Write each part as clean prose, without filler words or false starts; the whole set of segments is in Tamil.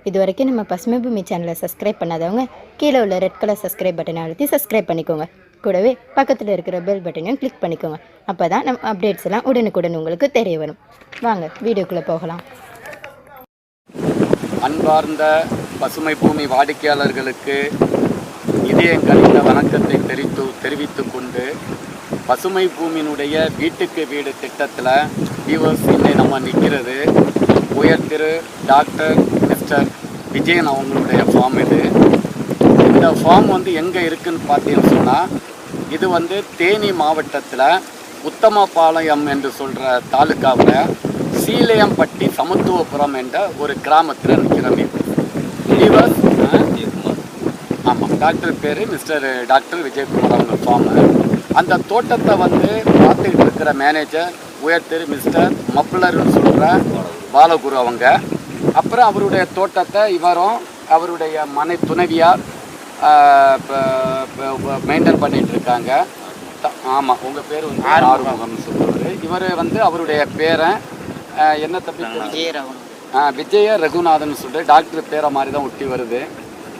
இது வரைக்கும் நம்ம பசுமை பூமி சேனலை சப்ஸ்கிரைப் பண்ணாதவங்க கீழே உள்ள ரெட் கலர் சப்ஸ்கிரைப் பட்டனை அழுத்தி சப்ஸ்கிரைப் பண்ணிக்கோங்க. கூடவே பக்கத்தில் இருக்கிற பெல் பட்டனையும் கிளிக் பண்ணிக்கோங்க. அப்போ தான் நம்ம அப்டேட்ஸ் எல்லாம் உடனுக்குடன் உங்களுக்கு தெரிய வரும். வாங்க வீடியோக்குள்ளே போகலாம். அன்பார்ந்த பசுமை பூமி வாடிக்கையாளர்களுக்கு இதயங்களின் வணக்கத்தை தெரிவித்து கொண்டு பசுமை பூமியினுடைய வீட்டுக்கு வீடு திட்டத்தில் வியூவர்ஸ் இன்னை நம்ம நிற்கிறது உயர் திரு டாக்டர் மிஸ்டர் விஜயன் அவங்களுடைய ஃபார்ம். இந்த ஃபார்ம் எங்கே இருக்குதுன்னு பார்த்தீங்கன்னு சொன்னால் இது தேனி மாவட்டத்தில் உத்தமபாளையம் என்று சொல்கிற தாலுக்காவில் சீலையம்பட்டி சமத்துவபுரம் என்ற ஒரு கிராமத்தில் நிற்கிறோம். வியூவர்ஸ் ஆமாம், டாக்டர் பேர் மிஸ்டர் டாக்டர் விஜயகுமார் அவங்க ஃபார்மு. அந்த தோட்டத்தை பார்த்துக்கிட்டு இருக்கிற மேனேஜர் உயர் திரு மிஸ்டர் மப்ளர்னு சொல்கிற பாலகுரு அவங்க. அப்புறம் அவருடைய தோட்டத்தை இவரும் அவருடைய மனை துணைவியார் மெயின்டைன் பண்ணிகிட்டு இருக்காங்க. ஆமாம், உங்கள் பேர் ஆறுமுகம்னு சொல்லுவார். இவர் அவருடைய பேரன் என்ன தப்பி விஜய ரகுநாதன் சொல்லிட்டு டாக்டர் பேரை மாதிரி தான் ஒட்டி வருது.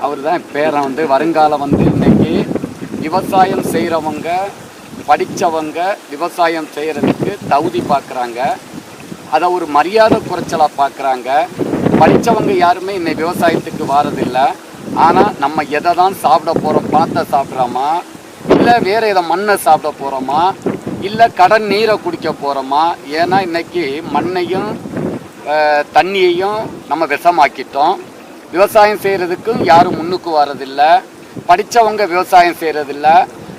அவர் தான் பேரன். வருங்காலம் இன்னைக்கு விவசாயம் செய்கிறவங்க படித்தவங்க விவசாயம் செய்கிறதுக்கு தகுதி பார்க்குறாங்க. அதை ஒரு மரியாதை குறைச்சலாக பார்க்குறாங்க. படித்தவங்க யாருமே இன்னைக்கு விவசாயத்துக்கு வாரதில்லை. ஆனால் நம்ம எதை தான் சாப்பிட போகிறோம்? பணத்தை சாப்பிட்றோமா, இல்லை வேறு எதை மண்ணை சாப்பிட போகிறோமா, இல்லை கடல் நீரை குடிக்க போகிறோமா? ஏன்னா இன்றைக்கி மண்ணையும் தண்ணியையும் நம்ம விஷமாக்கிட்டோம். விவசாயம் செய்கிறதுக்கும் யாரும் முன்னுக்கு வரதில்லை. படித்தவங்க விவசாயம் செய்கிறதில்ல,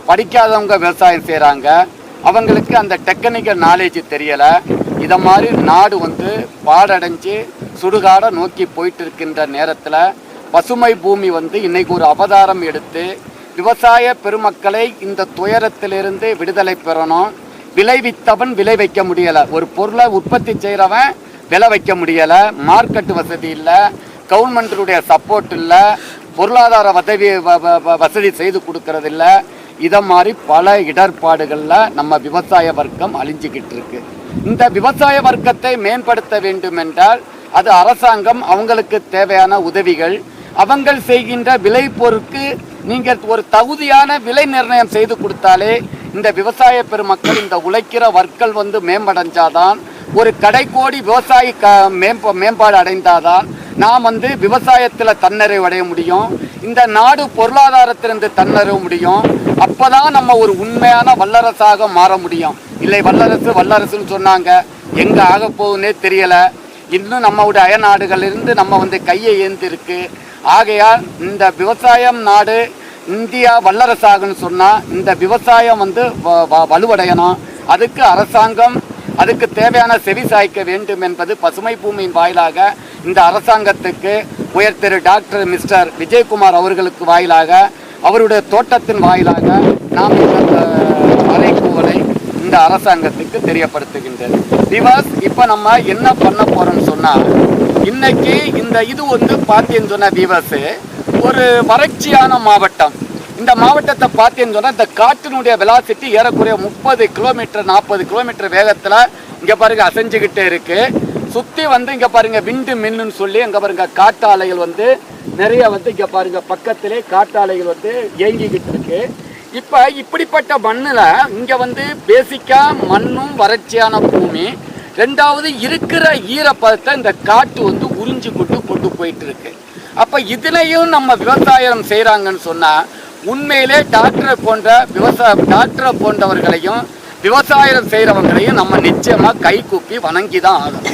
படிக்காதவங்க விவசாயம் செய்கிறாங்க. அவங்களுக்கு அந்த டெக்னிக்கல் நாலேஜ் தெரியலை. இதை மாதிரி நாடு பாடடைஞ்சு சுடுகாடை நோக்கி போயிட்டு இருக்கின்ற நேரத்தில் பசுமை பூமி இன்றைக்கு ஒரு அவதாரம் எடுத்து விவசாய பெருமக்களை இந்த துயரத்திலிருந்து விடுதலை பெறணும். விளைவித்தவன் விளை வைக்க முடியலை, ஒரு பொருளை உற்பத்தி செய்கிறவன் விளை வைக்க முடியலை. மார்க்கெட்டு வசதி இல்லை, கவர்மெண்ட்டுடைய சப்போர்ட் இல்லை, பொருளாதார வசதி செய்து கொடுக்கறதில்ல. இதை மாதிரி பல இடர்பாடுகளில் நம்ம விவசாய வர்க்கம் அழிஞ்சிக்கிட்டு இருக்கு. இந்த விவசாய வர்க்கத்தை மேம்படுத்த வேண்டும் என்றால் அது அரசாங்கம் அவங்களுக்கு தேவையான உதவிகள், அவங்கள் செய்கின்ற விலை பொருட்கு நீங்கள் ஒரு தகுதியான விலை நிர்ணயம் செய்து கொடுத்தாலே இந்த விவசாய பெருமக்கள் இந்த உழைக்கிற வர்க்கம் மேம்படைஞ்சாதான், ஒரு கடைக்கோடி விவசாயி மேம்பாடு அடைந்தாதான் நாம் விவசாயத்தில் தன்னிறைவு அடைய முடியும். இந்த நாடு பொருளாதாரத்திலிருந்து தன்னிறைவு முடியும். அப்போ தான் நம்ம ஒரு உண்மையான வல்லரசாக மாற முடியும். இல்லை வல்லரசுன்னு சொன்னாங்க, எங்கே ஆக போகுதுன்னே தெரியலை. இன்னும் நம்மளுடைய அயல்நாடுகளிலிருந்து நம்ம கையை ஏந்திருக்கு. ஆகையால் இந்த விவசாயம் நாடு இந்தியா வல்லரசாகன்னு சொன்னால் இந்த விவசாயம் வலுவடையணும். அதுக்கு அரசாங்கம் அதுக்கு தேவையான செவி சாய்க்க வேண்டும் என்பது பசுமை பூமியின் வாயிலாக இந்த அரசாங்கத்துக்கு உயர் திரு டாக்டர் மிஸ்டர் விஜயகுமார் அவர்களுக்கு வாயிலாக அவருடைய தோட்டத்தின் வாயிலாக நாம் இந்த அறைகூவலை இந்த அரசாங்கத்துக்கு தெரியப்படுத்துகின்றது. இப்போ நம்ம என்ன பண்ண போறோம்னு சொன்னால், இன்னைக்கு இந்த இது பார்த்தீங்கன்னு சொன்ன விவஸ் ஒரு வறட்சியான மாவட்டம். இந்த மாவட்டத்தை பார்த்தீங்கன்னு சொன்னால் இந்த காற்றினுடைய வெலாசிட்டி ஏறக்குறைய 30 கிலோமீட்டர் 40 கிலோமீட்டர் வேகத்தில் இங்கே பாருங்க அசைஞ்சுக்கிட்டே இருக்கு. சுற்றி இங்கே பாருங்க விண்டு மின்னுன்னு சொல்லி இங்கே பாருங்க காட்டாலைகள் நிறைய இங்கே பாருங்க பக்கத்திலே காட்டாலைகள் இயங்கிக்கிட்டு இருக்கு. இப்போ இப்படிப்பட்ட மண்ணில் இங்கே பேசிக்காக மண்ணும் வறட்சியான பூமி, ரெண்டாவது இருக்கிற ஈரப்பதத்தை இந்த காற்று உறிஞ்சு கொண்டு போயிட்டு இருக்கு. அப்போ இதுலையும் நம்ம விவசாயம் செய்கிறாங்கன்னு சொன்னால் உண்மையிலே டாக்டரை போன்றவர்களையும் விவசாயம் செய்கிறவங்களையும் நம்ம நிச்சயமாக கை கூப்பி வணங்கி தான் ஆகணும்.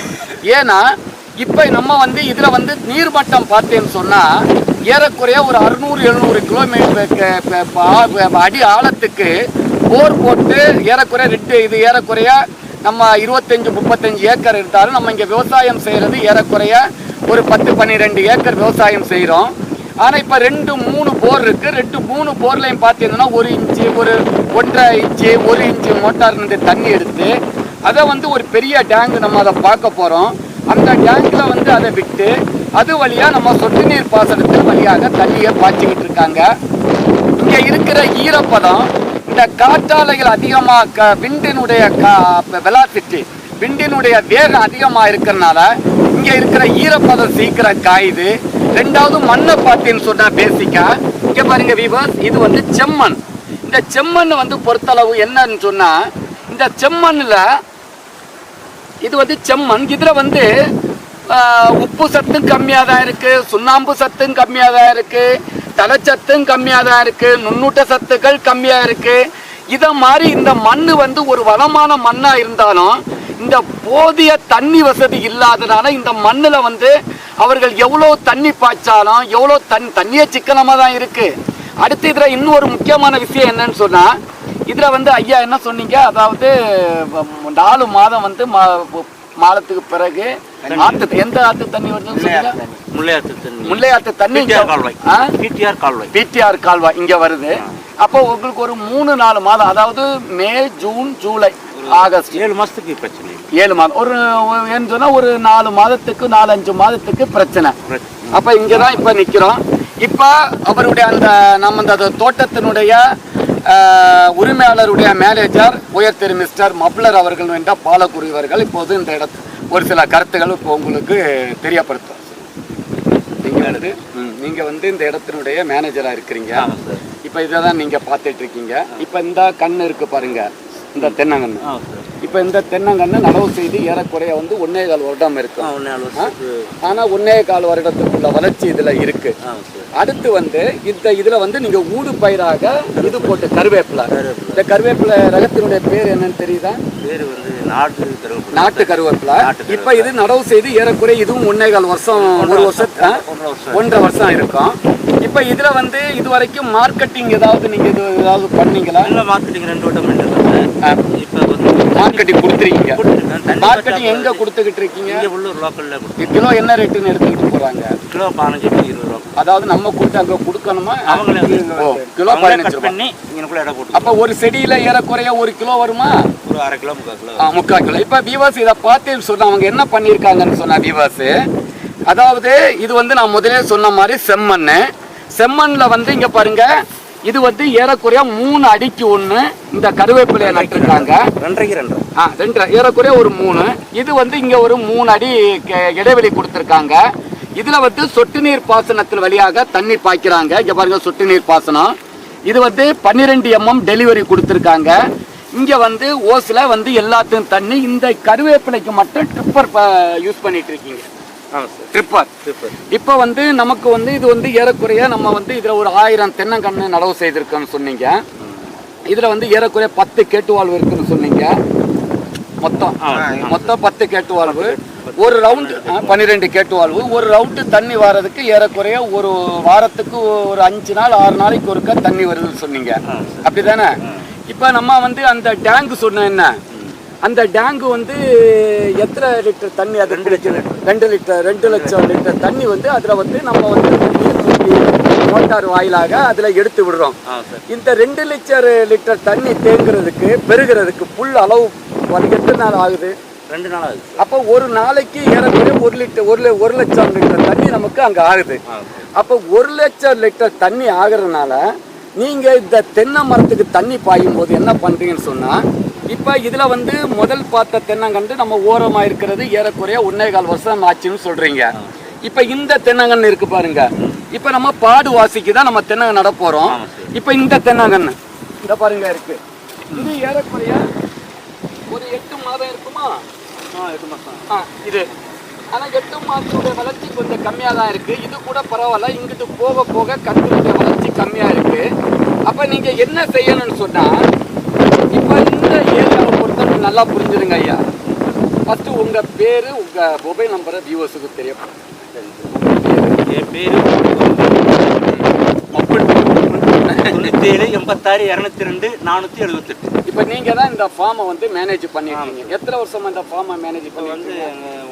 ஏன்னா இப்போ நம்ம இதில் நீர்மட்டம் பார்த்தேன்னு சொன்னால் ஏறக்குறைய ஒரு 600-700 கிலோமீட்டருக்கு அடி ஆழத்துக்கு போர் போட்டு ஏறக்குறைய இது ஏறக்குறைய நம்ம 25-35 ஏக்கர் இருந்தாலும் நம்ம இங்கே விவசாயம் செய்கிறது ஏறக்குறைய ஒரு 10-12 ஏக்கர் விவசாயம் செய்கிறோம். ஆனால் இப்போ 2-3 போர் இருக்குது. 2-3 போர்லையும் பார்த்தீங்கன்னா 1 இன்ச்சு, ஒரு 1.5 இன்ச்சு, 1 இன்ச்சு மோட்டார் தண்ணி எடுத்து அதை ஒரு பெரிய டேங்க் நம்ம அதை பார்க்க போகிறோம். அந்த டேங்கில் அதை விட்டு அது வழியாக நம்ம சொட்டு நீர் பாசனத்தின் வழியாக தண்ணியை பாய்ச்சிக்கிட்டு இருக்காங்க. இங்கே இருக்கிற ஈரப்பதம் இந்த காற்றாலைகள் விண்டினுடைய வெலாசிட்டி விண்டினுடைய வேகம் அதிகமாக இருக்கிறதுனால இங்கே இங்க இருக்கிற ஈரப்பதம் சீக்கிரம் காயுது. ரெண்டாவது மண்ணை பார்த்தீங்கன்னு சொன்னா பேசிக்கா இங்க பாருங்க வீவர்ஸ், இது வந்து செம்மண். இந்த செம்மண் வந்து பொறுத்தளவு என்னன்னு சொன்னா, இந்த செம்மண்ணுல இது வந்து செம்மண், இதுல வந்து உப்பு சத்தும் கம்மியாக தான் இருக்கு, சுண்ணாம்பு சத்தும் கம்மியாக தான் இருக்கு, தலைச்சத்தும் கம்மியாக தான் இருக்கு, நுண்ணூட்ட சத்துக்கள் கம்மியாக இருக்கு. இதை மாதிரி இந்த மண் வந்து ஒரு வளமான மண்ணா இருந்தாலும் இந்த போதிய தண்ணி வசதி இல்லாதனால இந்த மண்ணில் வந்து அவர்கள் எவ்வளோ தண்ணி பாய்ச்சாலும் எவ்வளோ தண்ணியே சிக்கனமாக தான் இருக்கு. அடுத்து இதில் இன்னும் ஒரு முக்கியமான விஷயம் என்னன்னு சொன்னா, இதில் வந்து ஐயா என்ன சொன்னீங்க, அதாவது 4 மாதம் வந்து மாதத்துக்கு பிறகு எந்த ஆத்து தண்ணி வருது? முல்லையாத்து தண்ணி பிடிஆர் கால்வாய் இங்க வருது. அப்போ உங்களுக்கு ஒரு 3-4 மாதம், அதாவது மே, ஜூன், ஜூலை, ஆகஸ்ட் 7 மாதத்துக்கு பிரச்சனை. 7 மாதம் ஒரு என்ன சொன்னா ஒரு 4 மாதத்துக்கு 4-5 மாதத்துக்கு பிரச்சனை. அப்ப இங்கதான் இப்ப நிக்கிறோம். இப்ப அவருடைய அந்த நம்ம அந்த தோட்டத்தினுடைய உரிமையாளருடைய மேனேஜர் உயர் திரு மிஸ்டர் மப்ளர் அவர்கள் என்ற பாலக்குறிவர்கள் இப்போது இந்த இடத்து ஒரு சில கருத்துக்கள் இப்போ உங்களுக்கு தெரியப்படுத்தும். நீங்க வந்து இந்த இடத்தினுடைய மேனேஜரா இருக்கிறீங்க. இப்ப இதான் நீங்க பார்த்துட்டு இருக்கீங்க. இப்ப இந்த கண்ணு இருக்கு பாருங்க, இந்த தென்னங்கன்று. இப்ப இந்த தென்னங்கன்று நடவு செய்து ஏறக்குறைய வந்து 1.25 வருடம் இருக்கு. ஆனா 1.25 வருடத்துக்குள்ள வளர்ச்சி இதுல இருக்கு. அடுத்து வந்து இதுல வந்து நீங்க ஊடு பயிராக இது போட்டு கருவேப்பிலை, இந்த கருவேப்பிலை ரகத்தினுடைய பேர் என்னன்னு தெரியுதா? பேர் வந்து நாட்டு கருவேப்பிலை. இப்ப இது நடவு செய்து ஏறக்குறைய இதுவும் 1.25 வருஷம், 1.5 வருஷம் இருக்கும். இப்ப இதுல வந்து இது வரைக்கும் மார்க்கெட்டிங் ஏதாவது நீங்க ஏதாவது பண்ணீங்களா? மார்க்கெட்டிங் 2 வட்டம் இப்ப மார்க்கெட்டிங் கொடுத்துருக்கீங்க. மார்க்கெட்டிங் எங்க கொடுத்துக்கிட்டு இருக்கீங்க? உள்ளூர் லோக்கல்ல. கிலோ என்ன ரேட்டுன்னு எடுத்துக்கிட்டு போறாங்க? கிலோ 15-20 ரூபா. அதாவது நம்ம கொடுத்து அங்க கொடுக்கணுமா? அவங்களே கிலோ 15 பண்ணி இங்கக்குள்ள இடம் போட்டு. அப்ப ஒரு செடியில ஏறக்குறைய 1 கிலோ வருமா? ஒரு 1/2 கிலோ 3/4 கிலோ. இப்ப விவாஸ் இதை பார்த்து சொன்ன அவங்க என்ன பண்ணியிருக்காங்கன்னு சொன்னா விவாஸ், அதாவது இது வந்து நான் முதலே சொன்ன மாதிரி செம்மண்ல வந்து இங்க பாருங்க, இது வந்து ஏறக்குறைய 3 அடிக்கு 1 இந்த கருவேப்பிலையை நட்டுருக்காங்க. 2.5 ஏறக்குறைய ஒரு 3. இது வந்து இங்க ஒரு 3 அடி இடைவெளி கொடுத்துருக்காங்க. இதுல வந்து சொட்டு நீர் பாசனத்தில் வழியாக தண்ணி பாய்க்கிறாங்க. இங்க பாருங்க சொட்டு நீர் பாசனம். இது வந்து 12 mm டெலிவரி கொடுத்துருக்காங்க. இங்க வந்து ஓஸ்ல வந்து எல்லாத்தையும் தண்ணி, இந்த கருவேப்பிலைக்கு மட்டும் ட்ரிப்பர் யூஸ் பண்ணிட்டு இருக்கீங்க. ட்ரிப்பர். இப்போ வந்து நமக்கு வந்து இது வந்து ஏறக்குறைய நம்ம வந்து இதுல ஒரு 1000 தென்னங்கன்று நடவு செய்திருக்கோன்னு சொன்னீங்க. இதுல வந்து ஏறக்குறைய 10 கேட்டுவாழ்வு இருக்குன்னு சொன்னீங்க. மொத்தம் 10 கேட்டுவாழ்வு. ஒரு ரவுண்டு 12 கேட்டுவாழ்வு. ஒரு ரவுண்டு தண்ணி வர்றதுக்கு ஏறக்குறைய ஒரு வாரத்துக்கு ஒரு 5 நாள் 6 நாளைக்கு ஒருக்கா தண்ணி வருதுன்னு சொன்னீங்க, அப்படிதானே? இப்போ நம்ம வந்து அந்த டேங்கு சொன்ன என்ன, அந்த டேங்கு வந்து எத்தனை லிட்டர் தண்ணி? அது 2 லட்சம் லிட்டர் தண்ணி வந்து அதில் வந்து நம்ம வந்து மோட்டார் வாயிலாக அதில் எடுத்து விடுறோம். இந்த 2 லட்சம் லிட்டர் தண்ணி தேங்குறதுக்கு பெருகிறதுக்கு புல் அளவு எத்தனை நாள் ஆகுது? 2 நாள் ஆகுது. அப்போ ஒரு நாளைக்கு ஏறக்குறைய 1 லட்சம் லிட்டர் தண்ணி நமக்கு அங்கே ஆகுது. அப்போ 1 லட்சம் லிட்டர் தண்ணி ஆகுறதுனால நீங்கள் இந்த தென்னை மரத்துக்கு தண்ணி பாயும் போது என்ன பண்ணுறீங்கன்னு சொன்னால், இப்போ இதில் வந்து முதல் பார்த்த தென்னங்கன்று நம்ம ஓரமாக இருக்கிறது ஏறக்குறைய 1.25 வருஷம் ஆச்சுன்னு சொல்கிறீங்க. இப்போ இந்த தென்னங்கன்று இருக்குது பாருங்க. இப்போ நம்ம பாடு வாசிக்கு தான் நம்ம தென்னங்கன்று நட போகிறோம். இப்போ இந்த தென்னங்கன்று இந்த பாருங்க இருக்கு. இது ஏறக்குறைய ஒரு 8 மாதம் இருக்குமா? 8 மாதம் இது. ஆனால் 8 மாதத்துடைய வளர்ச்சி கொஞ்சம் கம்மியாக தான் இருக்குது. இது கூட பரவாயில்ல. இங்கிட்டு போக போக கன்றுடைய வளர்ச்சி கம்மியாக இருக்குது. அப்போ நீங்கள் என்ன செய்யணும்னு சொன்னால், இப்போ இந்த ஏரியாவை பொறுத்தவரை நல்லா புரிஞ்சுதுங்க ஐயா. ஃபஸ்ட்டு உங்கள் பேர், உங்கள் மொபைல் நம்பரை வியூவர்ஸுக்கு தெரியப்படும். என் பேர் 9786 202 478. இப்போ நீங்கள் தான் இந்த ஃபார்மை வந்து மேனேஜ் பண்ணிருக்கீங்க. எத்தனை வருஷமா இந்த ஃபார்மை மேனேஜ் பண்ணி? வந்து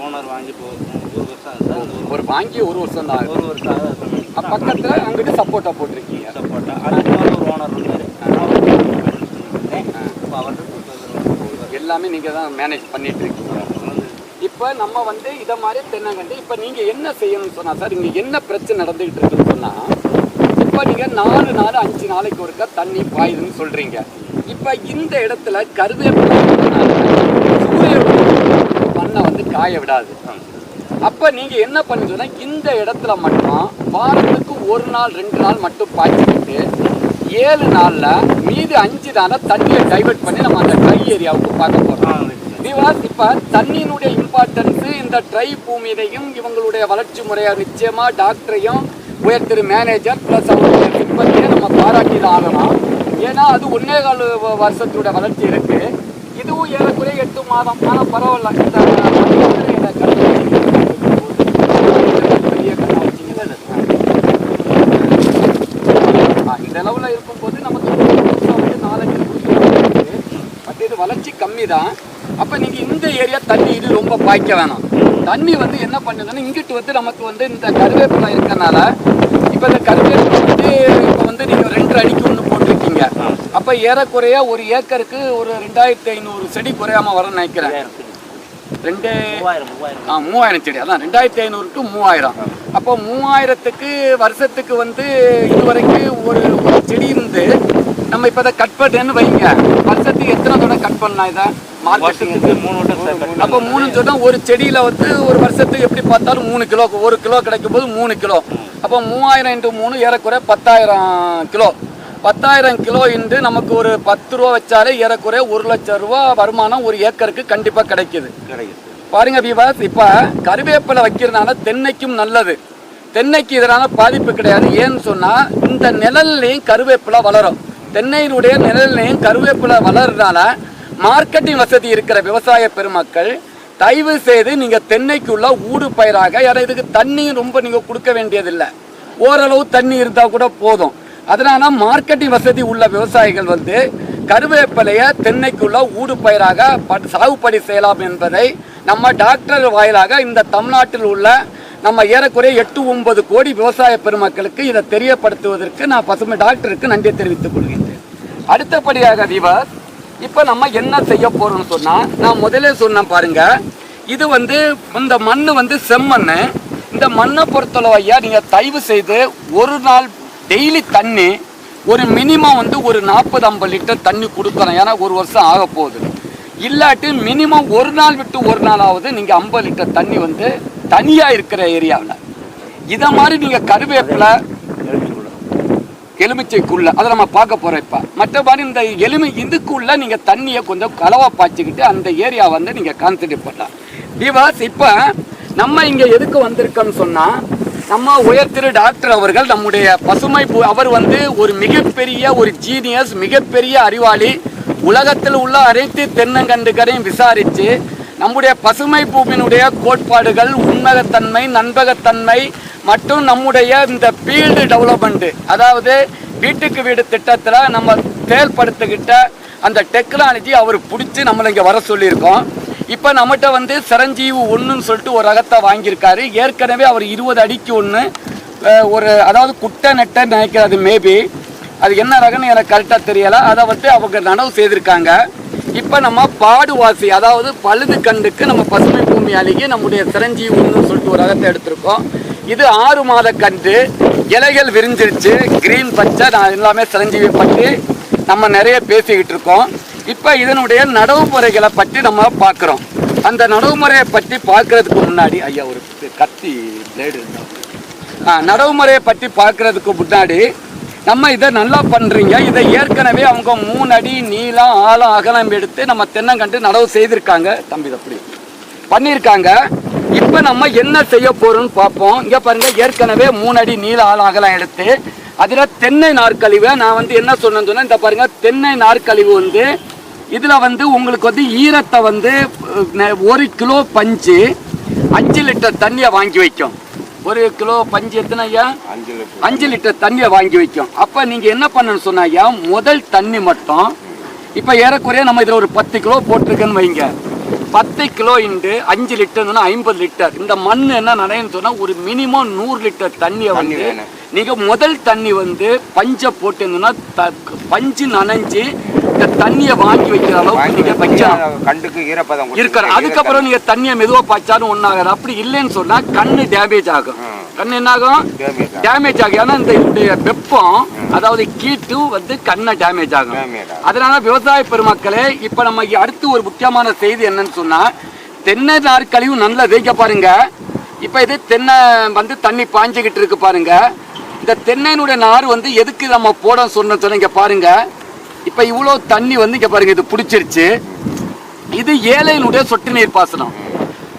ஓனர் வாங்கி 1 வருஷம். ஒரு வாங்கி 1 வருஷம் தான். 1 வருஷம் பக்கத்தில் அங்கிட்டு சப்போட்டா போட்டிருக்கீங்க. சப்போட்டா அதுக்கு ஒரு ஓனர் இருந்தார். எல்லாமே நீங்கள் தான் மேனேஜ் பண்ணிட்டு இருக்கீங்க. இப்போ நம்ம வந்து இதை மாதிரி தென்னங்கண்டு இப்போ நீங்கள் என்ன செய்யணும்னு சொன்னால், சார் இங்கே என்ன பிரச்சனை நடந்துகிட்டு இருக்குன்னு சொன்னால், இப்போ நீங்கள் 4 நாள் 5 நாளைக்கு ஒருக்கா தண்ணி பாயுதுன்னு சொல்கிறீங்க. இப்போ இந்த இடத்துல கருவேப்பிலை சூரிய மண்ணை வந்து காய விடாது. அப்ப நீங்க என்ன பண்ணுங்கன்னா இந்த இடத்துல மட்டும் வாரத்துக்கு 1 நாள் 2 நாள் மட்டும் பாய்ச்சிக்கிட்டு 7 நாள்ல மீதி 5 நாள தண்ணியை டைவர்ட் பண்ணி நம்ம அந்த ட்ரை ஏரியாவுக்கு பார்க்க போறோம். இப்ப தண்ணியினுடைய இம்பார்ட்டன்ஸ் இந்த ட்ரை பூமியிலையும் இவங்களுடைய வளர்ச்சி முறையை நிச்சயமா டாக்டரையும் உயர் திரு மேனேஜர் பிளஸ் அவருடைய சிப்பந்தியை நம்ம பாராட்டி தான் ஆகணும். ஏன்னா அது 1.25 வருஷத்தோட வளர்ச்சி இருக்கு. இதுவும் ஏறக்குறைய 8 மாதம். ஆனால் பரவாயில்ல. இந்த அளவில் இருக்கும்போது நமக்கு 4-5 பட் இது வளர்ச்சி கம்மி தான். அப்போ நீங்கள் இந்த ஏரியா தண்ணி இது ரொம்ப பாய்க்க வேணாம். தண்ணி வந்து என்ன பண்ணுதுன்னா இங்கிட்டு நமக்கு இந்த கருவேப்பிலை இருக்கனால இப்போ இந்த கருவேப்பிலை இப்போ நீங்கள் 2 அடிக்கு 1 போட்டிருக்கீங்க. அப்போ ஏறக்குறைய ஒரு ஏக்கருக்கு ஒரு 2500 செடி குறையாம வரும்னு நினைக்கிறேன். 3000 செடி. அதான் 2500 to 3000. அப்போ 3000க்கு வருஷத்துக்கு இதுவரைக்கும் ஒரு செடி இருந்து நம்ம இப்போ அதை கட் பண்ணேன்னு வைங்க. வருஷத்துக்கு எத்தனை தடவை கட் பண்ணலாம் இதை? மார்க்கெட்டுக்கு 3 வட்டம். அப்போ 3 சொன்னால் ஒரு செடியில் ஒரு வருஷத்துக்கு எப்படி பார்த்தாலும் 3 கிலோ, 1 கிலோ கிடைக்கும் போது 3 கிலோ. அப்போ 3000 into 3 ஏறக்குறைய 10000 கிலோ. 10000 கிலோ இன்று நமக்கு ஒரு 10 ரூபா வச்சாலே ஏறக்குறைய 1 லட்சம் ரூபா வருமானம் ஒரு ஏக்கருக்கு கண்டிப்பாக கிடைக்குது. பாருங்க விவாஸ், இப்போ கருவேப்பிலை வைக்கிறதுனால தென்னைக்கும் நல்லது. தென்னைக்கு இதனால பாதிப்பு கிடையாது. ஏன்னு சொன்னால் இந்த நிழல்லையும் கருவேப்பிலை வளரும். தென்னையினுடைய நிழல்லையும் கருவேப்பிலை வளர்றதுனால மார்க்கெட்டிங் வசதி இருக்கிற விவசாய பெருமக்கள் தயவு செய்து நீங்கள் தென்னைக்குள்ள ஊடு பயிராக, யாரும் இதுக்கு தண்ணியும் ரொம்ப நீங்கள் கொடுக்க வேண்டியதில்லை. ஓரளவு தண்ணி இருந்தால் கூட போதும். அதனால மார்க்கெட்டிங் வசதி உள்ள விவசாயிகள் கருவேப்பிலையை தென்னைக்குள்ள ஊடு பயிராக சாகுபடி செய்யலாம் என்பதை நம்ம டாக்டர் வாயிலாக இந்த தமிழ்நாட்டில் உள்ள நம்ம ஏறக்குறைய 8-9 கோடி விவசாய பெருமக்களுக்கு இதை தெரியப்படுத்துவதற்கு நான் பசுமை டாக்டருக்கு நன்றி தெரிவித்துக் கொள்கின்றேன். அடுத்தபடியாக விவாஸ், இப்போ நம்ம என்ன செய்ய போறோம்னு சொன்னா, நான் முதலே சொன்னேன் பாருங்க, இது இந்த மண்ணு செம்மண். இந்த மண்ணை பொறுத்தளவு ஐயா, நீங்க தயவு செய்து ஒரு நாள் டெய்லி தண்ணி ஒரு மினிமம் ஒரு 40-50 லிட்டர் தண்ணி கொடுக்கணும். ஏன்னா ஒரு வருஷம் ஆக போகுது. இல்லாட்டி மினிமம் ஒரு நாள் விட்டு ஒரு நாளாவது நீங்க 50 லிட்டர் தண்ணி தனியா இருக்கிற ஏரியாவில் இதை மாதிரி நீங்க கருவேப்பிலை எலுமிச்சைக்குள்ள அதை நம்ம பார்க்க போறோம். இப்ப மற்றபடி இந்த இதுக்குள்ள நீங்க தண்ணியை கொஞ்சம் கலவா பாய்ச்சிக்கிட்டு அந்த ஏரியா நீங்க கான்சென்ட்ரேட் பண்ணலாம். விவாஸ், இப்ப நம்ம இங்க எதுக்கு வந்திருக்கோம்னு சொன்னா, நம்ம உயர் திரு டாக்டர் அவர்கள் நம்முடைய பசுமை அவர் ஒரு மிகப்பெரிய ஒரு ஜீனியஸ், மிகப்பெரிய அறிவாளி. உலகத்தில் உள்ள அனைத்து தென்னங்கண்டுகளையும் விசாரித்து நம்முடைய பசுமை பூமியினுடைய கோட்பாடுகள், உண்மைத்தன்மை, நண்பகத்தன்மை மற்றும் நம்முடைய இந்த ஃபீல்டு டெவலப்மெண்ட், அதாவது வீட்டுக்கு வீடு திட்டத்தில் நம்ம செயல்படுத்திக்கிட்ட அந்த டெக்னாலஜி அவர் பிடிச்சி நம்மளை இங்கே வர சொல்லியிருக்கோம். இப்போ நம்மகிட்ட சிரஞ்சீவி 1ன்னு சொல்லிட்டு ஒரு ரகத்தை வாங்கியிருக்காரு. ஏற்கனவே அவர் 20 அடிக்கு 1 ஒரு அதாவது குட்டை நெட்டை நினைக்கிறது. மேபி அது என்ன ரகம்னு எனக்கு கரெக்டாக தெரியலை. அதை அவங்க நடவு செய்திருக்காங்க. இப்போ நம்ம பாடுவாசி, அதாவது பழுது கண்டுக்கு நம்ம பசுமை பூமி அழுகி நம்முடைய சிரஞ்சீவி 1ன்னு சொல்லிட்டு ஒரு ரகத்தை எடுத்திருக்கோம். இது 6 மாத கன்று, இலைகள் விரிஞ்சிருச்சு, கிரீன் பச்சை. நான் எல்லாமே சிரஞ்சீவி பற்றி நம்ம நிறைய பேசிக்கிட்டு இருக்கோம். இப்போ இதனுடைய நடவு முறைகளை பற்றி நம்ம பார்க்குறோம். அந்த நடவு முறையை பற்றி பார்க்கறதுக்கு முன்னாடி ஐயா ஒரு கத்தி பிளேடு நடவு முறையை பற்றி பார்க்கறதுக்கு முன்னாடி நம்ம இதை நல்லா பண்ணுறீங்க. இதை ஏற்கனவே அவங்க 3 அடி நீளம் ஆழம் அகலம் எடுத்து நம்ம தென்னங்கண்டு நடவு செய்திருக்காங்க. தம்பி அப்படி பண்ணியிருக்காங்க. இப்போ நம்ம என்ன செய்ய போகிறோம்னு பார்ப்போம். இங்கே பாருங்கள், ஏற்கனவே 3 அடி நீள ஆழம் அகலம் எடுத்து அதில் தென்னை நார்க்கழிவை நான் என்ன சொன்னேன்னு சொன்னால், இந்த பாருங்கள், தென்னை நார்க்கழிவு இதில் உங்களுக்கு ஈரத்தை 1 கிலோ பஞ்சு 5 லிட்டர் தண்ணியை வாங்கி வைக்கும். 1 கிலோ பஞ்சு எத்தனை ஐயா? 5 லிட்டர் தண்ணியை வாங்கி வைக்கும். அப்போ நீங்கள் என்ன பண்ணணும்னு சொன்னா ஐயா, முதல் தண்ணி மட்டும் இப்போ ஏறக்குறைய நம்ம இதில் ஒரு 10 கிலோ போட்டிருக்கேன்னு வைங்க. 10 கிலோ இன்று 5 லிட்டர்னா 50 லிட்டர். இந்த மண் என்ன நினைன்னு சொன்னால் ஒரு மினிமம் 100 லிட்டர் தண்ணியை நீங்கள் முதல் தண்ணி பஞ்சை போட்டுருந்தோன்னா பஞ்சு நனைஞ்சு இந்த தண்ணியை வாங்கி வைக்கிற அளவுக்கு நீங்கள் கண்டுக்கு ஈரப்பதம் இருக்கிற. அதுக்கப்புறம் நீங்கள் தண்ணியை மெதுவாக பாய்ச்சாலும் ஒன்றாகாது. அப்படி இல்லைன்னு சொன்னால் கண்ணு டேமேஜ் ஆகும். கண்ணு என்ன ஆகும்? டேமேஜ் ஆகும். ஏன்னா இந்த வெப்பம், அதாவது கீட்டு கண்ணை டேமேஜ் ஆகும். அதனால விவசாய பெருமக்களே, இப்போ நம்ம அடுத்து ஒரு முக்கியமான செய்தி என்னன்னு சொன்னால், தென்னை நார்க்கழிவு நல்லது. இங்கே பாருங்க, இப்போ இது தென்னை வந்து தண்ணி பாஞ்சுக்கிட்டு இருக்கு பாருங்க. இந்த தென்னையினுடைய நார் வந்து எதுக்கு நம்ம போட சொன்ன இங்கே பாருங்க. இப்போ இவ்வளோ தண்ணி வந்து இங்கே பாருங்க, இது பிடிச்சிருச்சு. இது ஏழையினுடைய சொட்டு நீர் பாசனம்.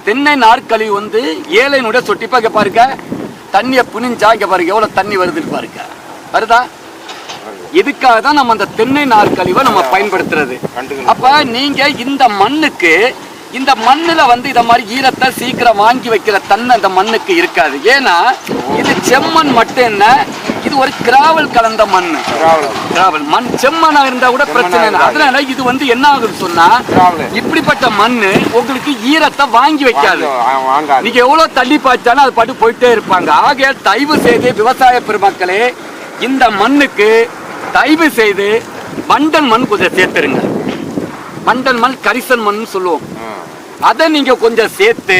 தென்னை நாற்கழிவு வந்து ஏழையினுடைய சொட்டிப்பா இங்கே பாருங்க, தண்ணியை புனிஞ்சா இங்கே பாருங்க எவ்வளோ தண்ணி வருதுன்னு பாருங்க. வருதா? இதுக்காக தான் நம்ம அந்த தென்னை நாற்கழிவை நம்ம பயன்படுத்துறது. அப்ப நீங்க இந்த மண்ணுக்கு, இந்த மண்ணுல வந்து இத மாதிரி ஈரத்தை சீக்கிரம் வாங்கி வைக்கிற தன்மை இந்த மண்ணுக்கு இருக்காது. ஏன்னா இது செம்மண் மட்டும் என்ன, இது ஒரு கிராவல் கலந்த மண். கிராவல் மண் செம்மண்ணா இருந்தா கூட பிரச்சனை இல்லை. அதனால இது வந்து என்ன ஆகுதுன்னு சொன்னா, இப்படிப்பட்ட மண்ணு உங்களுக்கு ஈரத்தை வாங்கி வைக்காது. நீங்க எவ்வளவு தள்ளி பாய்ச்சாலும் அது பாட்டு போயிட்டே இருப்பாங்க. ஆக தயவு செய்து விவசாய பெருமக்களே, இந்த மண்ணுக்கு தயவு செய்து வண்டல் மண் கொஞ்சம் சேர்த்துருங்க. வண்டல் மண் கரிசல் மண் சொல்லுவோம். அதை நீங்க கொஞ்சம் சேர்த்து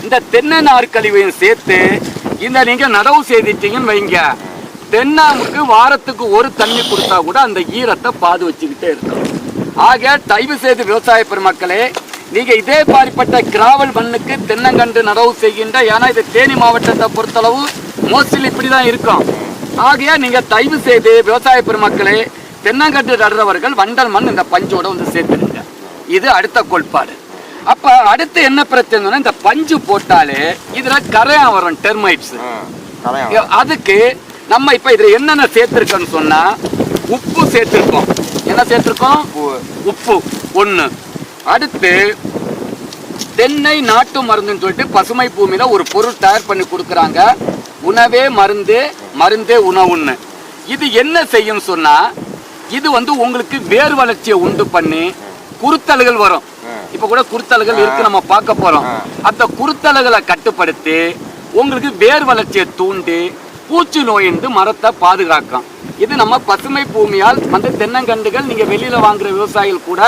இந்த தென்னை நாற்கழிவையும் சேர்த்து இந்த நீங்க நடவு செய்துட்டீங்கன்னு வைங்க, தென்னாமுக்கு வாரத்துக்கு ஒரு தண்ணி கொடுத்தா கூட அந்த ஈரத்தை பாது வச்சுக்கிட்டே இருக்கும். ஆக தயவு செய்து விவசாய பெருமக்களே, நீங்க இதே மாதிரிப்பட்ட கிராவல் மண்ணுக்கு தென்னங்கண்டு நடவு செய்கின்ற, ஏன்னா இது தேனி மாவட்டத்தை பொறுத்தளவு மோஸ்ட்லி இப்படிதான் இருக்கும். ஆகையா நீங்க தயவு செய்து விவசாய பெருமக்களே, தென்னங்கன்று நடுறவர்கள் வண்டல் மண் இந்த பஞ்சோட வந்து சேர்த்துடுங்க. இது அடுத்த கோட்பாடு. அப்ப அடுத்து என்ன பிரச்சனைனா, இந்த பஞ்சு போட்டாலே இதுல கரையான் வரும், டெர்மைட்ஸ். அதுக்கு நம்ம இப்ப இதுல என்னென்ன சேர்த்திருக்கோம்னு சொன்னா, உப்பு சேர்த்திருக்கோம். என்ன சேர்த்திருக்கோம்? உப்பு ஒண்ணு. அடுத்து தென்னை நாட்டு மருந்துன்னு சொல்லிட்டு பசுமை பூமியில ஒரு பொருள் தயார் பண்ணி கொடுக்குறாங்க. உணவே மருந்து, மருந்தே உணவுன்னு. இது என்ன செய்யும் சொன்னா, இது வந்து உங்களுக்கு வேர் வளர்ச்சியை உண்டு பண்ணி குருத்தல்கள் வரும். இப்ப கூட குருத்தல்கள் இருக்கு, நம்ம பார்க்க போறோம். அந்த குருத்தல்களை கட்டுப்படுத்தி உங்களுக்கு வேர் வளர்ச்சியை தூண்டி பூச்சி நோயின்று மரத்தை பாதுகாக்கும். இது நம்ம பசுமை பூமியால் வந்து தென்னங்கண்டுகள், நீங்க வெளியில வாங்குற விவசாயிகள் கூட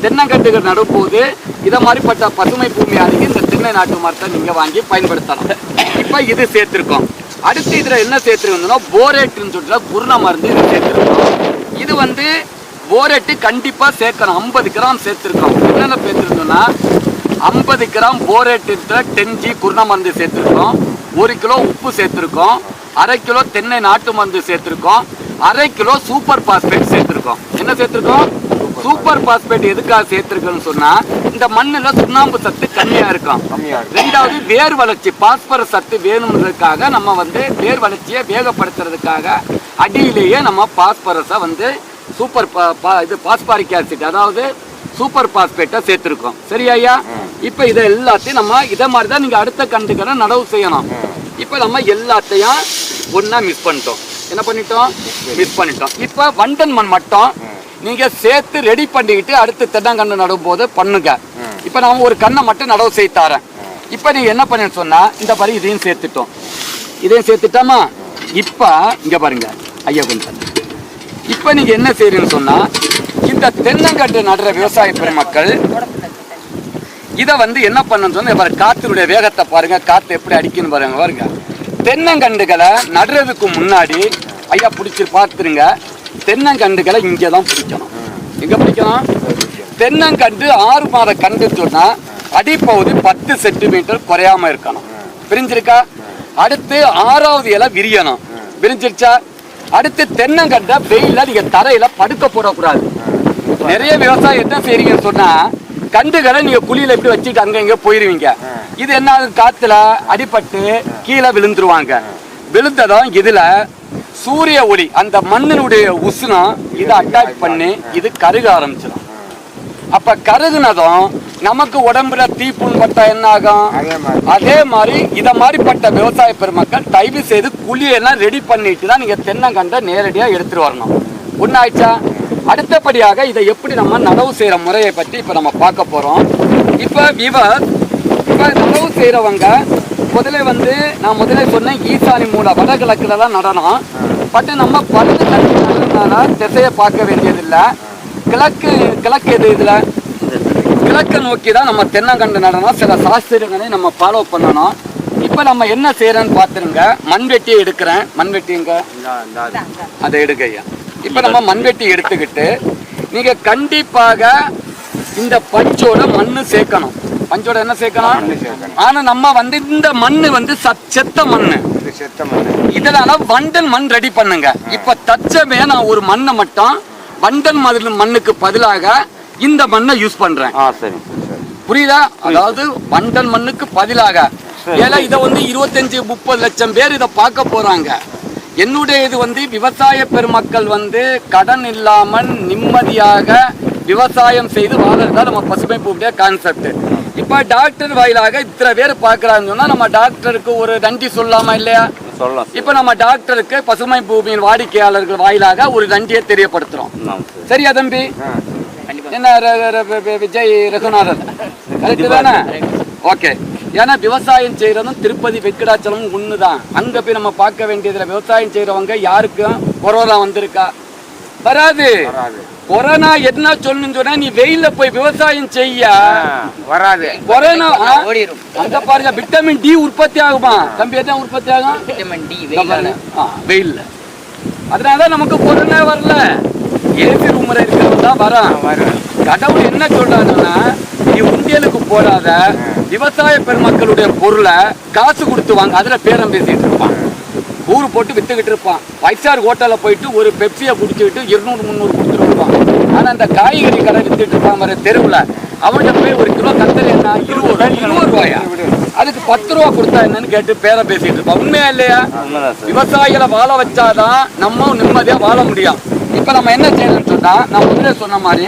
தென்னங்கண்டுகள் நடும்போது இதை மாதிரிப்பட்ட பசுமை பூமியாளுக்கு இந்த தென்னை நாட்டு மரத்தை நீங்க வாங்கி பயன்படுத்தலாம். இப்ப இது சேர்த்திருக்கோம். அடுத்து இதுல என்ன சேர்த்திருக்கோம்னா, போரேட்டுன்னு சொல்ற குருண மருந்து இதை சேர்த்திருக்கோம். இது வந்து போரேட்டு கண்டிப்பா சேர்க்கணும். 50 கிராம் சேர்த்திருக்கோம். என்னென்ன சேர்த்திருக்கோம்னா, 50 கிராம் போரேட்டு 10G குருண மருந்து சேர்த்திருக்கோம். 1 கிலோ உப்பு சேர்த்திருக்கோம். 1/2 கிலோ தென்னை நாட்டு மருந்து சேர்த்திருக்கோம். 1/2 கிலோ சூப்பர் பாஸ்பேட் சேர்த்திருக்கோம். என்ன சேர்த்திருக்கோம்? சூப்பர் பாஸ்பேட் எதுக்காக சேர்த்திருக்கோம்னு சொன்னா, இந்த மண்ணுல சுண்ணாம்பு சத்து கம்மியா இருக்கும். ரெண்டாவது வேர் வளர்ச்சி, பாஸ்பரஸ் சத்து வேணும்ன்றதுக்காக நம்ம வந்து வேர் வளர்ச்சியை வேகப்படுத்துறதுக்காக அடியிலேயே நம்ம பாஸ்பரஸை வந்து சூப்பர் இது பாஸ்பாரிக் ஆசிட், அதாவது சூப்பர் பாஸ்பேட்டை சேர்த்திருக்கோம். சரியா? இப்ப இதை எல்லாத்தையும் நம்ம இதை மாதிரி தான் நீங்க அடுத்த கண்டுகளை நடவு செய்யணும். இப்ப நம்ம எல்லாத்தையும் ஒன்னா மிஸ் பண்ணிட்டோம். என்ன பண்ணிட்டோம்? மிஸ் பண்ணிட்டோம். இப்ப வண்டன் மண் மட்டும் நீங்க சேர்த்து ரெடி பண்ணிக்கிட்டு அடுத்து தென்னங்கன்று நடும் போது பண்ணுங்க. இப்ப நான் ஒரு கண்ணை மட்டும் நடவு செய்து தரேன். இப்ப நீங்க என்ன பண்ணு சொன்னா, இந்த பாரு இதையும் சேர்த்துட்டோம். இதையும் சேர்த்துட்டோமா? இப்ப இங்க பாருங்க ஐயா கொஞ்சம். இப்ப நீங்க என்ன செய்யறீங்கன்னு சொன்னா, இந்த தென்னங்கன்று நடுற விவசாய பெருமக்கள் இதை வந்து என்ன பண்ணணும்னு சொன்னா, காத்தினுடைய வேகத்தை பாருங்க, காத்து எப்படி அடிக்குன்னு பாருங்க. பாருங்க, தென்னங்கண்டுகளை நடுறதுக்கு முன்னாடி ஐயா பிடிச்சி பார்த்துருங்க. தென்னங்கண்டுகளை இங்கே தான் பிடிக்கணும். எங்க பிடிக்கணும்? தென்னங்கண்டு 6 மாத கண்டு சொன்னா அடிப்பகுதி 10 சென்டிமீட்டர் குறையாம இருக்கணும். பிரிஞ்சிருக்கா? அடுத்து 6வது இலை விரியணும். விரிஞ்சிருச்சா? அடுத்து தென்னங்கண்டை வெயில நீங்க தரையில படுக்க போடக்கூடாது. நிறைய விவசாயம் என்ன செய்றீங்கன்னு சொன்னா, கண்டுகளை நீங்க குழியில எப்படி வச்சுட்டு அங்க இங்க போயிருவீங்க. இது என்ன, காத்துல அடிபட்டு கீழே விழுந்துருவாங்க. விழுந்ததும் இதுல சூரிய ஒளி, அந்த மண்ணினுடைய உஷ்ணம் இதை அட்டாக் பண்ணி இது கருக ஆரம்பிச்சிடும். அப்ப கருகுனதும் நமக்கு உடம்புல தீப்புண் பட்டா என்ன ஆகும்? அதே மாதிரி இத மாதிரிப்பட்ட விவசாய பெருமக்கள் தயவு செய்து குழியெல்லாம் ரெடி பண்ணிட்டு தான் நீங்க தென்னங்கண்டை நேரடியா எடுத்துட்டு வரணும். ஒன்னாயிடுச்சா? அடுத்தபடியாக இதை எப்படி நம்ம நடவு செய்யற முறையை பற்றி இப்ப நம்ம பார்க்க போறோம். இப்ப நடவு செய்யறவங்க முதல்ல வந்து நான் முதல்ல சொன்னேன், ஈசானி மூல வடகிழக்குல தான் நடனம். பட் நம்ம பழுது கட்டு நடனால திசையை பார்க்க வேண்டியதில்லை. கிழக்கு எது? இதுல கிழக்கு நோக்கி தான் நம்ம தென்னங்கண்டு நடனம். சில சாஸ்திரங்களை நம்ம ஃபாலோ பண்ணணும். இப்ப நம்ம என்ன செய்யறோம்னு பார்த்துருங்க. மண்வெட்டியை எடுக்கிறேன். மண்வெட்டிங்க அதை எடுக்க ஐயா. இப்ப நம்ம மண்வெட்டி எடுத்துக்கிட்டு நீங்க கண்டிப்பாக இந்த பஞ்சோட மண்ணு சேர்க்கணும். பஞ்சோட என்ன சேர்க்கணும்? மண்ணு சேர்க்கணும். ஆனா நம்ம வந்து இந்த மண்ணு வந்து செத்த மண்ணு, இது செத்த மண்ணு. இதனால வண்டல் மண் ரெடி பண்ணுங்க. இப்ப தச்சமே நான் ஒரு மண்ணை மட்டும் வண்டல் மண்ணுக்கு பதிலாக இந்த மண்ணை யூஸ் பண்றேன். சரி புரியுதா? அதாவது வண்டல் மண்ணுக்கு பதிலாக. ஏன்னா இதை வந்து 25-30 லட்சம் பேர் இதை பார்க்க போறாங்க. என்னுடைய இது வந்து விவசாய பெருமக்கள் வந்து கடன் இல்லாமல் நிம்மதியாக விவசாயம் செய்து வாழ்றதுதான் நம்ம பசுமை பூமியுடைய கான்செப்ட். இப்ப டாக்டர் வாயிலாக இத்தனை பேர் பார்க்கறாங்கன்னு சொன்னா நம்ம டாக்டருக்கு ஒரு நன்றி சொல்லாமா இல்லையா? சொல்லலாம். இப்ப நம்ம டாக்டருக்கு பசுமை பூமியின் வாடிக்கையாளர்கள் வாயிலாக ஒரு நன்றியை தெரியப்படுத்துறோம். சரியா தம்பி? என்ன விஜய் ரகுநாதன் கரெக்ட் தானே? ஓகே. ஏன்னா விவசாயம் செய்யறதும் திருப்பதி வெங்கடாச்சலமும் ஒண்ணுதான். அங்க போய் நம்ம பார்க்க வேண்டியதுல விவசாயம் செய்யறவங்க யாருக்கும் கொரோனா வந்திருக்கா? வராது. கொரோனா என்ன சொல்லணும்னு சொன்னா நீ வெயில போய் விவசாயம் செய்ய வராது. கொரோனா அங்க பாருங்க விட்டமின் டி உற்பத்தி ஆகுமா தம்பி? எதான் உற்பத்தி ஆகும்? விட்டமின் டி வெயில்ல. அதனாலதான் நமக்கு கொரோனா வரல. ஏசி ரூம்ல இருக்கிறது தான் வரும். கடவுள் என்ன சொல்றாங்கன்னா நீ உண்டியலுக்கு போடாத, விவசாய பெருமக்களுடைய பொருளை காசு கொடுத்து வாங்க. அதுல பேரம் பேசிட்டு இருப்பான், ஊரு போட்டு வித்துக்கிட்டு இருப்பான். 5 ஸ்டார் ஹோட்டல்ல போயிட்டு ஒரு பெப்சியை குடிச்சுக்கிட்டு 200-300 கொடுத்துட்டு இருப்பான். ஆனா அந்த காய்கறி கடை வித்துட்டு இருப்பான் மாதிரி தெருவுல அவன்கிட்ட போய் ஒரு கிலோ கத்தரி என்ன 20 ரூபாயா, அதுக்கு 10 ரூபா கொடுத்தா என்னன்னு கேட்டு பேரம் பேசிட்டு இருப்பான். உண்மையா இல்லையா? விவசாயிகளை வாழ வச்சாதான் நம்ம நிம்மதியா வாழ முடியும். இப்ப நம்ம என்ன செய்யணும்னு சொன்னா நான் முதல்ல சொன்ன மாதிரி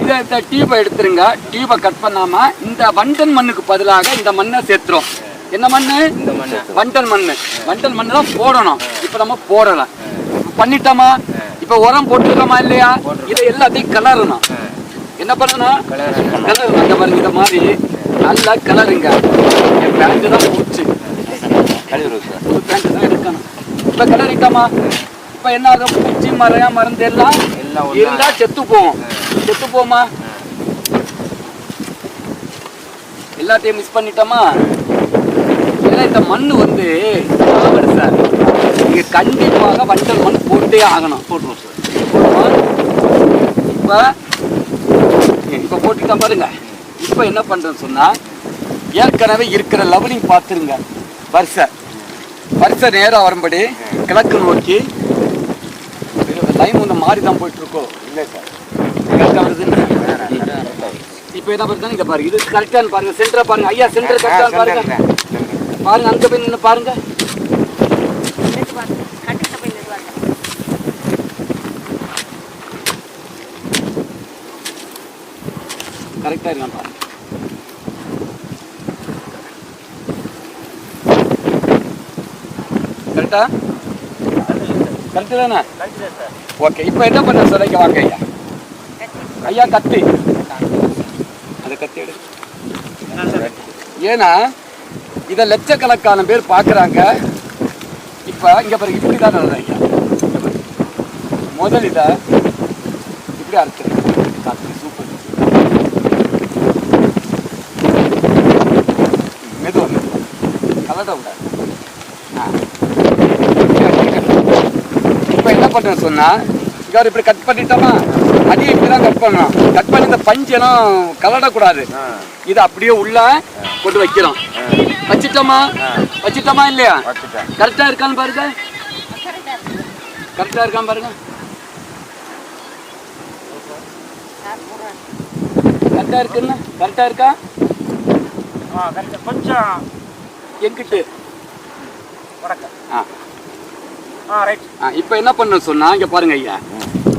இந்த டியூபை எடுத்துருங்க. டியூபை கட் பண்ணாம இந்த வண்டல் மண்ணுக்கு பதிலாக இந்த மண்ணை சேர்த்துறோம். என்ன மண்ணு? வண்டல் மண்ணு. வண்டல் மண்ணு தான் போடணும். இப்ப நம்ம போடலாம். பண்ணிட்டோமா? இப்ப உரம் போட்டுருக்கோமா இல்லையா? இதை எல்லாத்தையும் கலரணும். என்ன பண்ணணும்? கலரணும். இந்த பாருங்க இந்த மாதிரி நல்லா கலருங்க. என் பேண்ட் தான் போச்சு, புது பேண்ட் தான் எடுக்கணும். இப்ப கலரிட்டோமா? இப்ப என்ன ஆகும்? பூச்சி மருந்து எல்லாம் இருந்தா செத்து போவோம். செத்து போமா? எல்லாத்தையும் மிஸ் பண்ணிட்டோமா? ஏன்னா இந்த மண்ணு வந்து சார் நீங்க கண்டிப்பாக வண்டல் மண் போட்டே ஆகணும். போட்டுருவோம் சார். இப்ப போட்டுட்டா பாருங்க. இப்ப என்ன பண்றேன்னு சொன்னா ஏற்கனவே இருக்கிற லெவலிங் பார்த்துருங்க. வருஷ நேரம் வரும்படி கிழக்கு நோக்கி லைன் ஒன்று மாறி தான் போயிட்டு இருக்கோம். இல்லை சார், கரெக்டாக வருதுன்னு இப்போ என்ன பண்ணுறது? இங்கே பாருங்க, இது கரெக்டானு பாருங்க. சென்டரை பாருங்க ஐயா, சென்டர் கரெக்டானு பாருங்க. பாருங்க அங்கே போய் நின்று பாருங்க. கரெக்டாக இருக்கான் பாருங்க. கரெக்டா? கரெக்டு தானே? ஓகே. இப்போ என்ன பண்ண சொல்லிக்க வாங்க ஐயா. ஐயா கத்தி, அதை கத்தி எடு. ஏன்னா இதை லட்சக்கணக்கான பேர் பார்க்குறாங்க. இப்போ இங்கே பாருங்க, இப்படி தான் நல்லது ஐயா. முதல் இதை இப்படி அறுத்துருங்க. கத்தி சூப்பர். மெதுவாக கலட்ட விட. இப்போ என்ன பண்ணுறேன்னு சொன்னால் இவர் இப்படி கட் பண்ணிட்டோமா, அதையும் இப்படி தான் கட் பண்ணணும். கட் பண்ணி இந்த பஞ்செல்லாம் கலடக்கூடாது. இதை அப்படியே உள்ள கொண்டு வைக்கிறோம். வச்சிட்டோமா இல்லையா? கரெக்டாக இருக்கான்னு பாருங்க. கரெக்டாக இருக்கான்னு பாருங்க. கரெக்டாக இருக்குன்னு? கரெக்டாக இருக்கா? கொஞ்சம் எங்கிட்டு இப்ப என்ன பண்ண சொன்னா இங்க பாருங்க ஐயா.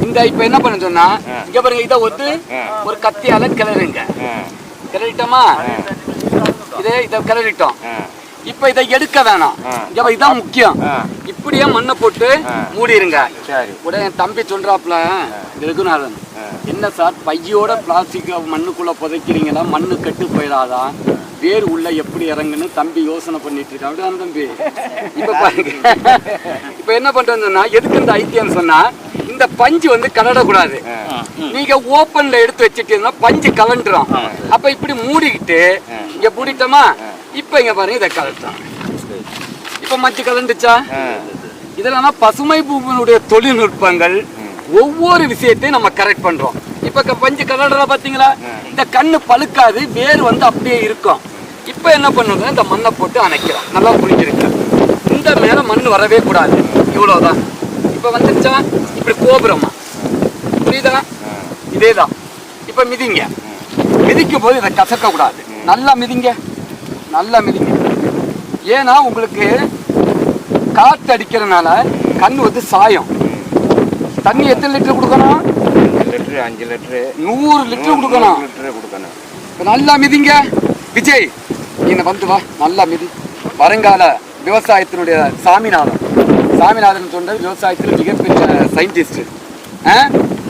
இந்த இப்ப என்ன பண்ண சொன்னா இங்க பாருங்க, இதை வந்து ஒரு கத்தியால கிளறுங்க. கிளறிட்டோமா? இதை கிளறிட்டோம். இப்ப இதை எடுக்க வேணாம். இதான் முக்கியம். இப்படியே மண்ணை போட்டு மூடிருங்க. உடனே என் தம்பி சொல்றாப்ல, ரகுநாதன், என்ன சார் பையோட பிளாஸ்டிக் மண்ணுக்குள்ள புதைக்கிறீங்களா, மண்ணு கெட்டு போயிடாதான், வேர் உள்ள எப்படி இறங்குன்னு தம்பி யோசனை பண்ணிட்டு இருக்கான். அப்படிதான் தம்பி. இப்ப பாருங்க, இப்ப என்ன பண்றதுன்னா எதுக்கு இந்த ஐத்தியம் சொன்னா, இந்த பஞ்சு வந்து கலடக்கூடாது. நீங்க ஓப்பன்ல எடுத்து வச்சுட்டீங்கன்னா பஞ்சு கலண்டுரும். அப்ப இப்படி மூடிக்கிட்டு இங்க மூடிட்டோமா, இப்ப இங்க பாருங்க இதை கலட்டோம். இப்ப மஞ்சள் கலண்டுச்சா? இதெல்லாம் பசுமை பூமியினுடைய தொழில்நுட்பங்கள். ஒவ்வொரு விஷயத்தையும் நம்ம கரெக்ட் பண்றோம். இப்ப பஞ்சு கலர்ல பாத்தீங்களா, இந்த கண்ணு பழுக்காது, வேர் வந்து அப்படியே இருக்கும். இப்ப என்ன பண்ணுங்க, இந்த மண்ணை போட்டு அணைக்கிறோம். நல்லா புரிஞ்சிருக்கு. இந்த மேல மண் வரவே கூடாது, இவ்வளவுதான். இப்ப வந்துச்சா, இப்படி கோபுரமா புரியுதா, இதேதான். இப்ப மிதிங்க, மிதிக்கும் போது இதை கசக்க கூடாது, நல்லா மிதிங்க, நல்லா மிதிங்க. ஏன்னா உங்களுக்கு காற்று அடிக்கிறதுனால கண் வந்து சாயம். தண்ணி எத்தனை லிட்டர் கொடுக்கணும்? 5 லிட்டரு 5 லிட்டரு 100 லிட்டர் கொடுக்கணும். கொடுக்கணும். நல்லா மிதிங்க. விஜய் நீ வந்து வா, நல்லா மிதி. வருங்கால விவசாயத்தினுடைய சாமிநாதன் சொன்ன விவசாயத்தில் மிகப்பெரிய சயின்டிஸ்ட்.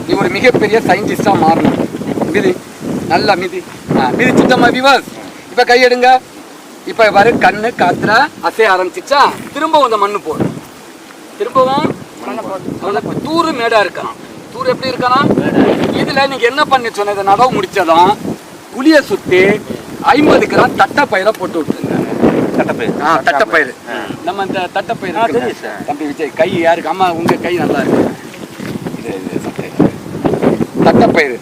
நீ ஒரு மிகப்பெரிய சயின்டிஸ்டா மாறணும். மிதி, நல்லா மிதி. மிதிச்சுட்டோமா விவஸ்? இப்ப கையெடுங்க. இப்ப வர கண்ணு காத்துற அசைய ஆரம்பிச்சிச்சா, திரும்பவும் இந்த மண்ணு போடும். திரும்பவும் தூரு மேடா இருக்கலாம். தூர் எப்படி இருக்கலாம்? இதுல நீங்க என்ன பண்ணி சொன்ன, நடவு முடிச்சதும் புளிய சுத்தி 50 கிராம் தட்டைப்பயிரை போட்டு விட்டுருங்க. தட்டைப்பயிறு, நம்ம இந்த தட்டைப்பயிறு தம்பி விஜய் கை யாருக்கு? அம்மா உங்க கை நல்லா இருக்கு. தட்டைப்பயிறு,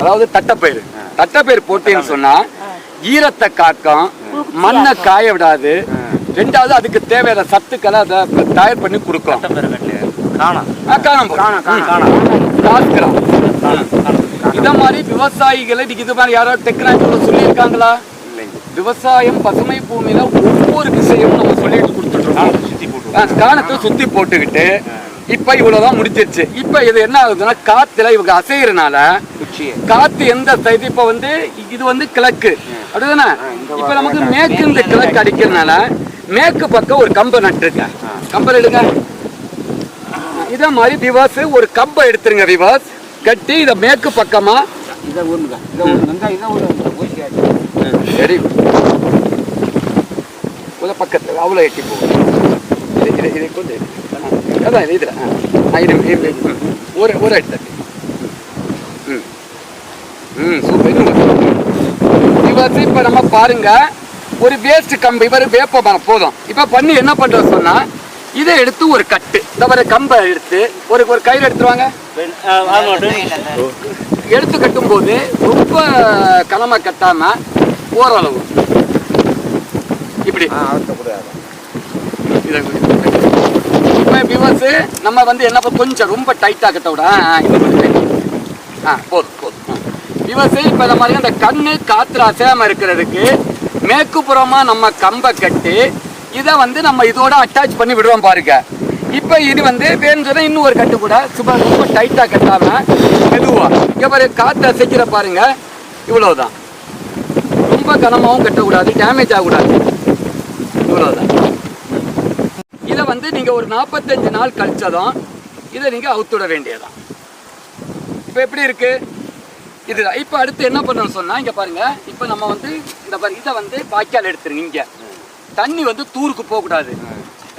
அதாவது தட்டைப்பயிறு போட்டேன்னு சொன்னா ஈரத்தை காக்கும், மண்ணை காய விடாது. ரெண்டாவது அதுக்கு தேவையான சத்துக்களை அதை தயார் பண்ணி கொடுக்கும். இத மாதிரி விவசாயிகளை இது மாதிரி யாராவது டெக்னாலஜி சொல்லியிருக்காங்களா? விவசாயம் பசுமை பூமியில ஒவ்வொரு விஷயமும் நம்ம சொல்லிட்டு கொடுத்துட்டு காணத்தை சுத்தி போட்டுக்கிட்டு இப்ப இவ்வளவுதான் முடிச்சிருச்சு. இப்ப இது என்ன ஆகுதுன்னா, காத்துல இவங்க அசைகிறனால காத்து எந்த சைடு, இப்ப வந்து இது வந்து கிழக்கு அப்படிதானே, இப்ப நமக்கு மேற்கு இந்த கிழக்கு அடிக்கிறதுனால மேற்கு பக்கம் ஒரு கம்பை நட்டுருக்க. கம்பை எடுங்க. இத மாதிரி விவாஸ் ஒரு கம்பை எடுத்துருங்க. விவாஸ் கட்டி இத மேற்கு பக்கமா இதை ஊருங்க. Very good. பக்கத்துல அவ்வளவு எட்டி போகும். இதை கொண்டு அதான் இதுல ஒரு எடுத்து சூப்பர். இப்ப நம்ம பாருங்க, ஒரு வேஸ்ட் கம்பு, இவர் வேப்ப மரம் போதும். இப்ப பண்ணி என்ன பண்ற சொன்னா, இதை எடுத்து ஒரு கட்டு, இந்த கம்பை எடுத்து ஒரு கயிறு எடுத்துருவாங்க. எடுத்து கட்டும் போது ரொம்ப கனமா கட்டாம ஓரளவு இப்படி நம்ம வந்து என்ன கொஞ்சம் ரொம்ப டைட்டா கட்ட விட போதும். இப்ப இந்த மாதிரி அந்த கண்ணு காத்துல அசையாம இருக்கிறதுக்கு மேற்குப்புறமா நம்ம கம்பை கட்டி இதை வந்து நம்ம இதோட அட்டாச் பண்ணி விடுவோம் பாருங்க. இப்ப இது வந்து வேணும்னா இன்னும் ஒரு கட்டு கூட ரொம்ப டைட்டா கட்டாம மெதுவா இங்க பாரு, காத்து அசைக்கிற பாருங்க, இவ்வளவுதான். ரொம்ப கனமாவும் கட்டக்கூடாது, டேமேஜ் ஆகக்கூடாது, இவ்வளவுதான். இதை வந்து நீங்க ஒரு 45 நாள் கழிச்சதும் இதை நீங்க அவுத்துட வேண்டியதான். இப்ப எப்படி இருக்கு இதுதான். இப்ப அடுத்து என்ன பண்ணணும்னு சொன்னா, இங்க பாருங்க, இப்ப நம்ம வந்து இந்த இதை வந்து பாய்க்கால் எடுத்துருங்க. இங்க தண்ணி வந்து தூருக்கு போக கூடாது,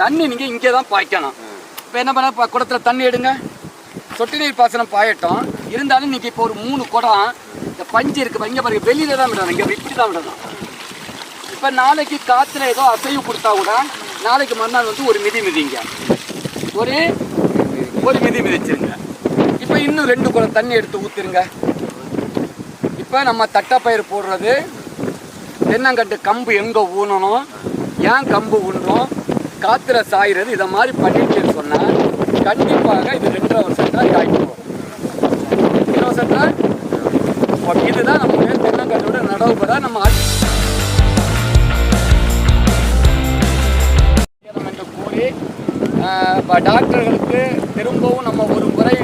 தண்ணி நீங்க இங்கதான் பாய்க்கணும். இப்ப என்ன பண்ண, குடத்துல தண்ணி எடுங்க. சொட்டு நீர் பாசனம் பாயட்டும். இருந்தாலும் நீங்க இப்ப ஒரு 3 குடம் இந்த பஞ்சு இருக்கு, இங்க பாருங்க, வெளியில தான் விடணும், இங்க இப்படிதான் விடணும். இப்ப நாளைக்கு காத்துல ஏதோ அசைவு கொடுத்தா கூட நாளைக்கு மறுநாள் வந்து ஒரு மிதிங்க, ஒரு மிதி மிதிச்சிருங்க. இப்ப இன்னும் 2 குடம் தண்ணி எடுத்து ஊத்துருங்க. இப்ப நம்ம தட்டைப்பயிறு போடுறது, தென்னங்கட்டு கம்பு எங்க ஊனணும், ஏன் கம்பு ஊன்றோம், காத்துல சாயிறது, இதை மாதிரி பண்ணிட்டு சொன்னா கண்டிப்பாக இது 2.5 வருஷத்துல காய்க்கு வரும். 2 வருஷத்துல இதுதான் நம்மளுடைய தென்னங்கட்டோட நடவு பெற நம்ம கூறி டாக்டர்களுக்கு திரும்பவும் நம்ம ஒரு முறை